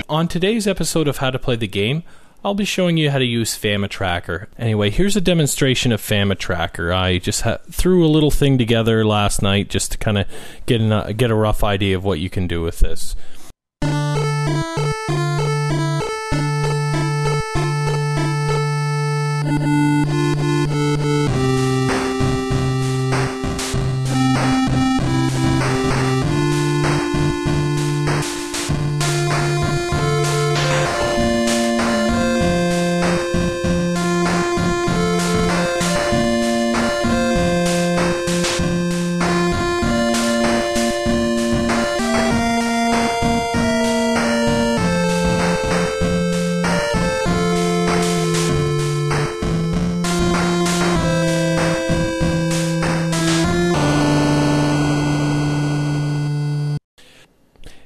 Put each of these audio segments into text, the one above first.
On today's episode of How to Play the Game, I'll be showing you how to use FamiTracker. Anyway, here's a demonstration of FamiTracker. I just threw a little thing together last night just to kind of get a rough idea of what you can do with this.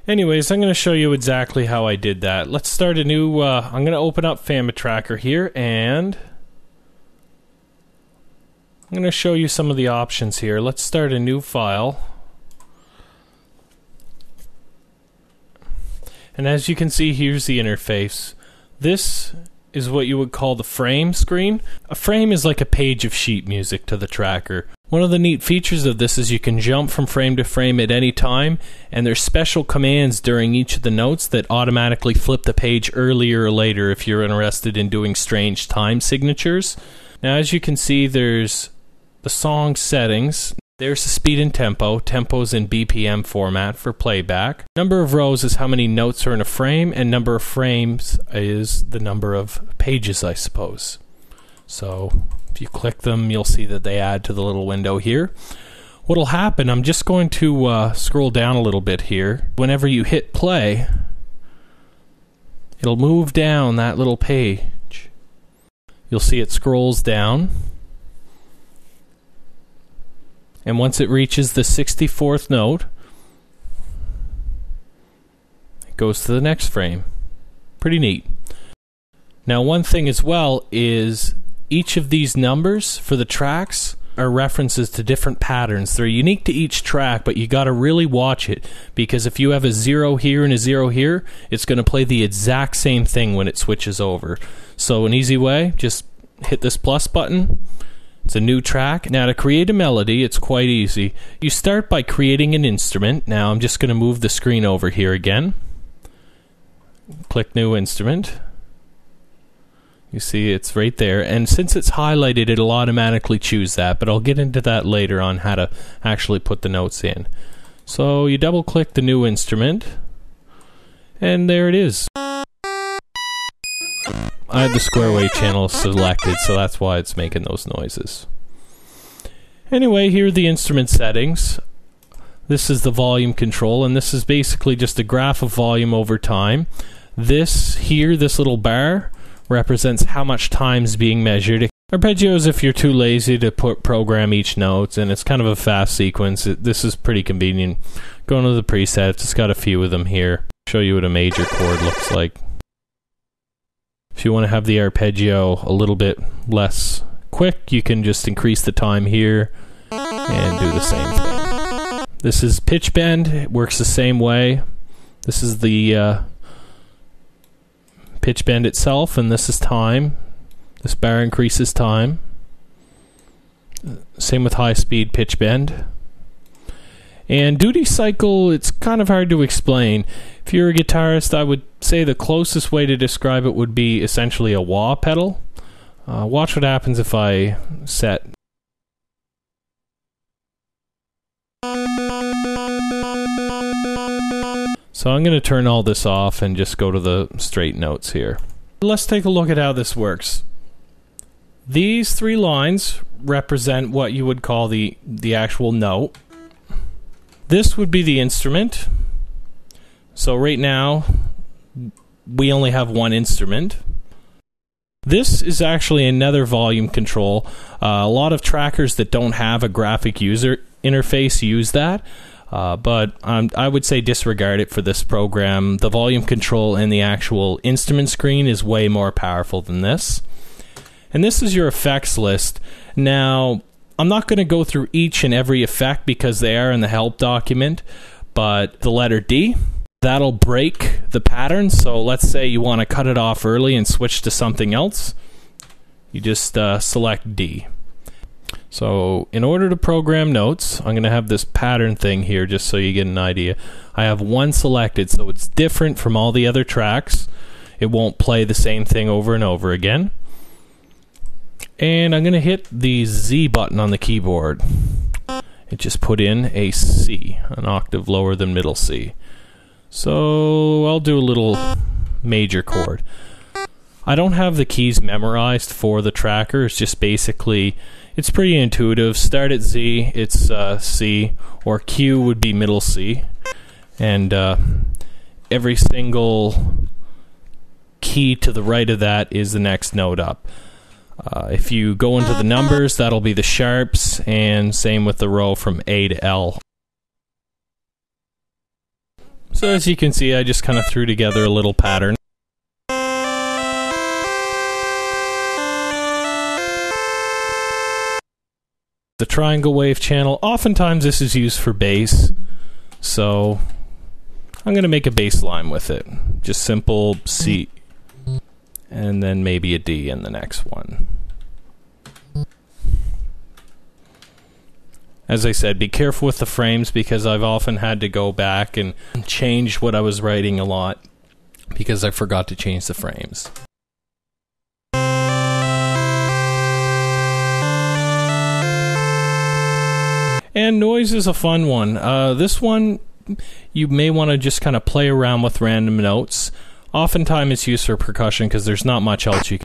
Anyways, I'm going to show you exactly how I did that. Let's start a new, I'm going to open up FamiTracker here, and I'm going to show you some of the options here. Let's start a new file. And as you can see, here's the interface. This is what you would call the frame screen. A frame is like a page of sheet music to the tracker. One of the neat features of this is you can jump from frame to frame at any time, and there's special commands during each of the notes that automatically flip the page earlier or later if you're interested in doing strange time signatures. Now, as you can see, there's the song settings. There's the speed and tempo. Tempo's in BPM format for playback. Number of rows is how many notes are in a frame, and number of frames is the number of pages, I suppose. So if you click them, you'll see that they add to the little window here. What'll happen, I'm just going to scroll down a little bit here. Whenever you hit play, it'll move down that little page. You'll see it scrolls down. And once it reaches the 64th note, it goes to the next frame. Pretty neat. Now, one thing as well is each of these numbers for the tracks are references to different patterns. They're unique to each track, but you got to really watch it, because if you have a 0 here and a 0 here, it's going to play the exact same thing when it switches over. So an easy way, just hit this plus button. It's a new track. Now, to create a melody, it's quite easy. You start by creating an instrument. Now I'm just going to move the screen over here again. Click New Instrument. You see it's right there, and since it's highlighted, it'll automatically choose that, but I'll get into that later on how to actually put the notes in. So you double click the new instrument, and there it is. I have the square wave channel selected, so that's why it's making those noises. Anyway, here are the instrument settings. This is the volume control, and this is basically just a graph of volume over time. This here, this little bar, represents how much time is being measured. Arpeggios if you're too lazy to program each note, and it's kind of a fast sequence. This is pretty convenient. Going to the presets, it's got a few of them here. Show you what a major chord looks like. If you want to have the arpeggio a little bit less quick, you can just increase the time here and do the same thing. This is pitch bend. It works the same way. This is the pitch bend itself, and this is time. This bar increases time. Same with high speed pitch bend. And duty cycle, it's kind of hard to explain. If you're a guitarist, I would say the closest way to describe it would be essentially a wah pedal. Watch what happens if I set. So I'm going to turn all this off and just go to the straight notes here. Let's take a look at how this works. These three lines represent what you would call the actual note. This would be the instrument. So right now, we only have one instrument. This is actually another volume control. A lot of trackers that don't have a graphic user interface use that. But I would say disregard it for this program. The volume control in the actual instrument screen is way more powerful than this. And this is your effects list. Now, I'm not going to go through each and every effect because they are in the help document, but the letter D, That'll break the pattern. So let's say you want to cut it off early and switch to something else. You just select D. So in order to program notes, I'm going to have this pattern thing here just so you get an idea. I have one selected, so it's different from all the other tracks. It won't play the same thing over and over again. And I'm going to hit the Z button on the keyboard. It just put in a C, an octave lower than middle C. So I'll do a little major chord. I don't have the keys memorized for the tracker. It's just basically, it's pretty intuitive. Start at Z, it's C, or Q would be middle C. And every single key to the right of that is the next note up. If you go into the numbers, that'll be the sharps, and same with the row from A to L. So as you can see, I just kind of threw together a little pattern. The triangle wave channel, oftentimes this is used for bass, so I'm going to make a bass line with it. Just simple C, and then maybe a D in the next one. As I said, be careful with the frames because I've often had to go back and change what I was writing a lot because I forgot to change the frames. And noise is a fun one. This one, you may want to just kind of play around with random notes. Oftentimes it's used for percussion because there's not much else you can